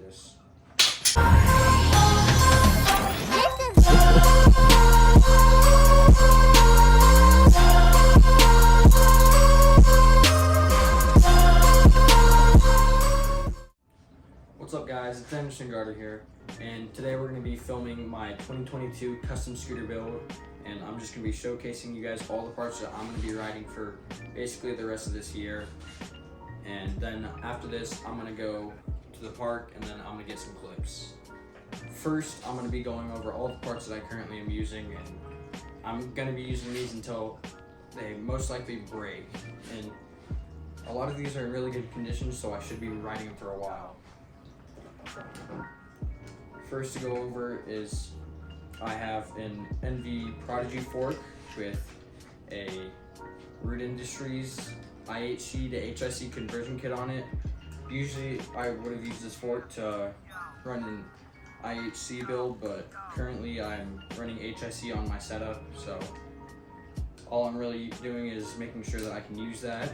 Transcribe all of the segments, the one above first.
this. What's up guys, it's Anderson Garter here, and today we're going to be filming my 2022 custom scooter build, and I'm just going to be showcasing you guys all the parts that I'm going to be riding for basically the rest of this year. And then after this, I'm going to go to the park and then I'm going to get some clips. First, I'm going to be going over all the parts that I currently am using, and I'm going to be using these until they most likely break. And a lot of these are in really good condition, so I should be riding them for a while. First to go over is I have an NV Prodigy fork with a Root Industries IHC to HIC conversion kit on it. Usually I would have used this fork to run an IHC build, but currently I'm running HIC on my setup, so all I'm really doing is making sure that I can use that.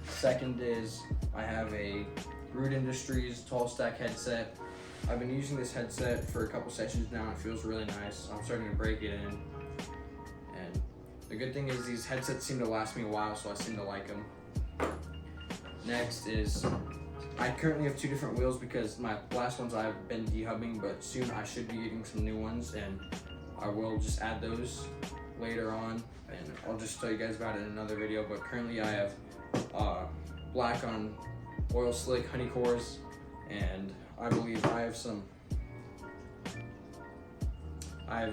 Second is I have a Root Industries tall stack headset. I've been using this headset for a couple sessions now and it feels really nice. I'm starting to break it in. And the good thing is these headsets seem to last me a while, so I seem to like them. Next is, I currently have two different wheels because my last ones I've been dehubbing, but soon I should be getting some new ones and I will just add those later on. And I'll just tell you guys about it in another video, but currently I have black on oil slick honey cores, and I believe I have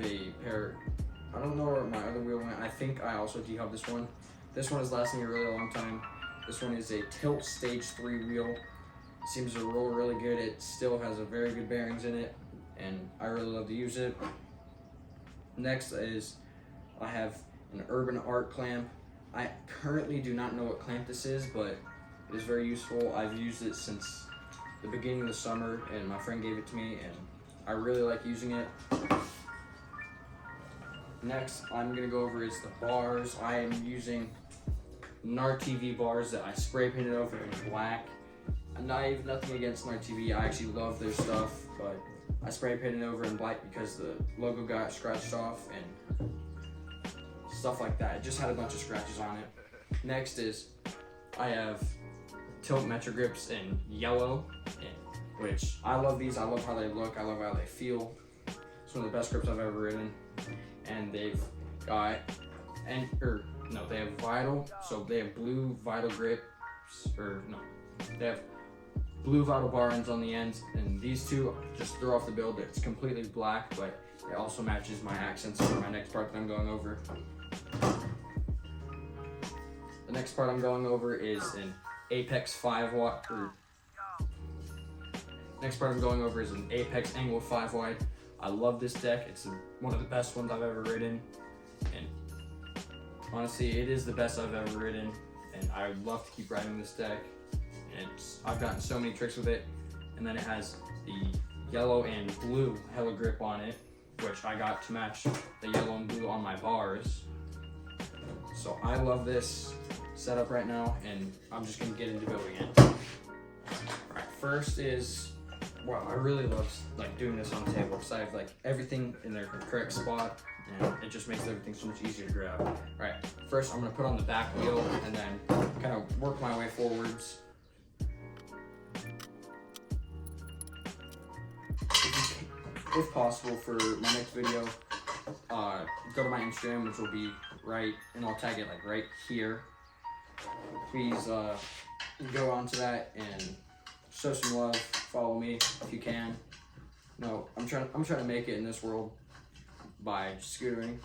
a pair, I don't know where my other wheel went. I think I also dehubbed this one. This one is lasting a really long time. This one is a Tilt Stage 3 wheel. It seems to roll really good. It still has a very good bearings in it, and I really love to use it. Next is I have an Urban Art clamp. I currently do not know what clamp this is, but it is very useful. I've used it since the beginning of the summer and my friend gave it to me and I really like using it. Next, I'm gonna go over is the bars. I am using NAR TV bars that I spray painted over in black. Nothing against NAR TV, I actually love their stuff, but I spray painted over in black because the logo got scratched off and stuff like that. It just had a bunch of scratches on it. Next is I have Tilt Metro Grips in yellow, which I love these. I love how they look. I love how they feel. It's one of the best grips I've ever ridden. And they've got, they have Vital. So they have blue Vital grips, they have blue Vital bar ends on the ends. And these two just throw off the build. It's completely black, but it also matches my accents for my next part that I'm going over. The next part I'm going over is an Apex 5 wide. Next part I'm going over is an Apex Angle 5 wide. I love this deck. It's one of the best ones I've ever ridden, and honestly, it is the best I've ever ridden. And I would love to keep riding this deck. And I've gotten so many tricks with it. And then it has the yellow and blue Hella Grip on it, which I got to match the yellow and blue on my bars. So I love this setup right now, and I'm just gonna get into building it. Alright, first is, wow, I really love doing this on the table because I have everything in their correct spot, and it just makes everything so much easier to grab. Alright, first I'm gonna put on the back wheel and then kind of work my way forwards. If possible, for my next video, go to my Instagram, which will be right, and I'll tag it right here. Please go onto that and show some love. Follow me if you can. No, I'm trying to make it in this world by scootering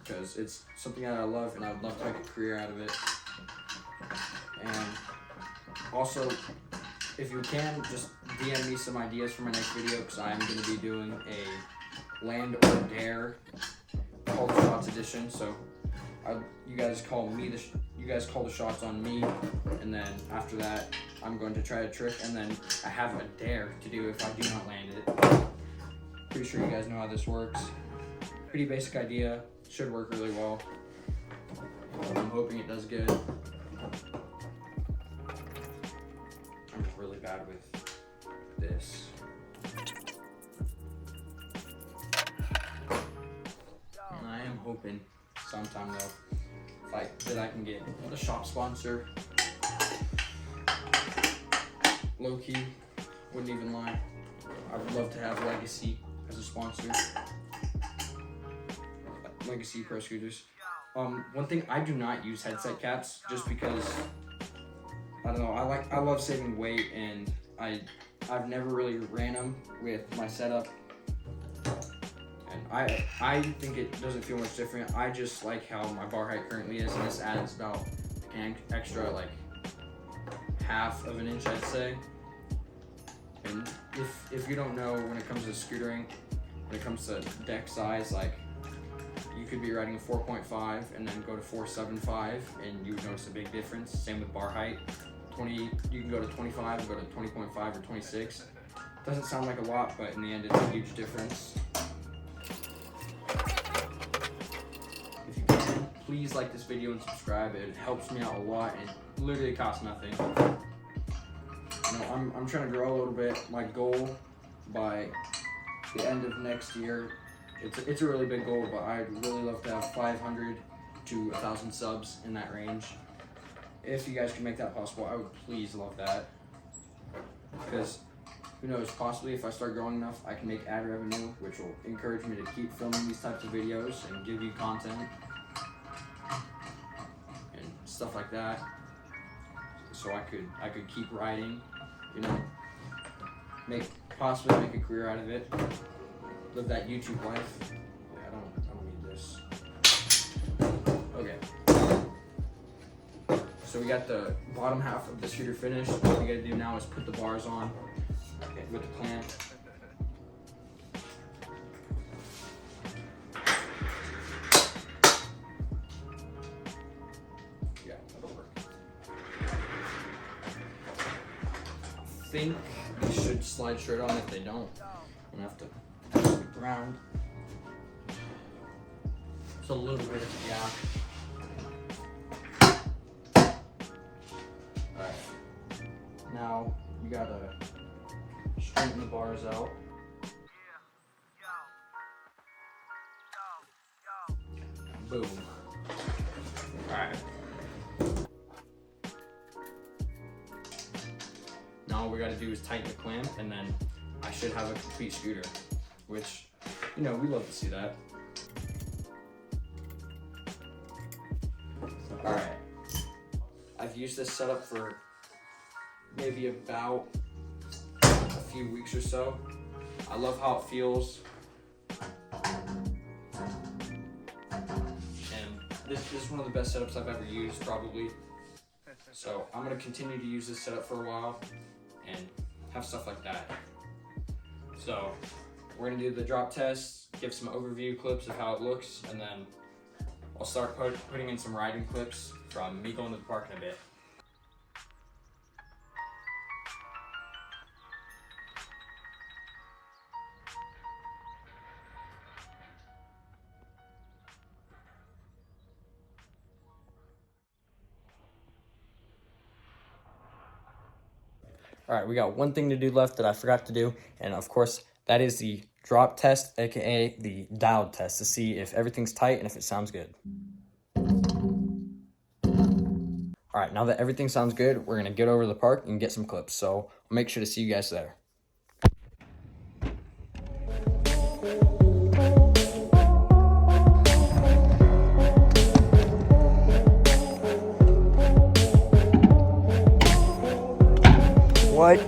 because it's something that I love and I would love to make a career out of it. And also, if you can, just DM me some ideas for my next video because I am going to be doing a Land or Dare Call the Shots edition. So you guys call the shots on me, and then after that I'm going to try a trick, and then I have a dare to do if I do not land it. Pretty sure you guys know how this works. Pretty basic idea, should work really well. I'm hoping it does good. I'm just really bad with this. And I am hoping sometime though, that I can get a shop sponsor. Low key, wouldn't even lie. I would love to have Legacy as a sponsor. Legacy Pro Scooters. One thing, I do not use headset caps just because I don't know. I love saving weight, and I've never really ran them with my setup, and I think it doesn't feel much different. I just like how my bar height currently is, and this adds about an extra like half of an inch, I'd say. And if you don't know, when it comes to scootering, when it comes to deck size, like you could be riding a 4.5 and then go to 4.75 and you would notice a big difference. Same with bar height. You can go to 25 and go to 20.5 or 26. Doesn't sound like a lot, but in the end it's a huge difference. If you can, please like this video and subscribe. It helps me out a lot and literally costs nothing. You know, I'm trying to grow a little bit. My goal by the end of next year, it's a really big goal, but I'd really love to have 500 to 1,000 subs in that range. If you guys can make that possible, I would please love that. Because who knows, possibly if I start growing enough, I can make ad revenue, which will encourage me to keep filming these types of videos and give you content and stuff like that. So I could keep riding, you know, possibly make a career out of it, live that YouTube life. Yeah, I don't need this. Okay. So we got the bottom half of the scooter finished. What we gotta do now is put the bars on with the clamp. Yeah, that'll work. I think these should slide straight on. If they don't, I'm gonna have to sweep around. It's a little bit of a gap. Alright. Now you gotta straighten the bars out. Boom. Alright. Now all we gotta do is tighten the clamp, and then I should have a complete scooter, which, you know, we love to see that. Alright. I've used this setup for maybe about a few weeks or so. I love how it feels. And this is one of the best setups I've ever used, probably. So I'm gonna continue to use this setup for a while and have stuff like that. So we're gonna do the drop test, give some overview clips of how it looks, and then I'll start putting in some riding clips from me going to the park in a bit. All right, we got one thing to do left that I forgot to do, and of course, that is the drop test, aka the dialed test, to see if everything's tight and if it sounds good. All right, now that everything sounds good, we're gonna get over to the park and get some clips. So I'll make sure to see you guys there. What?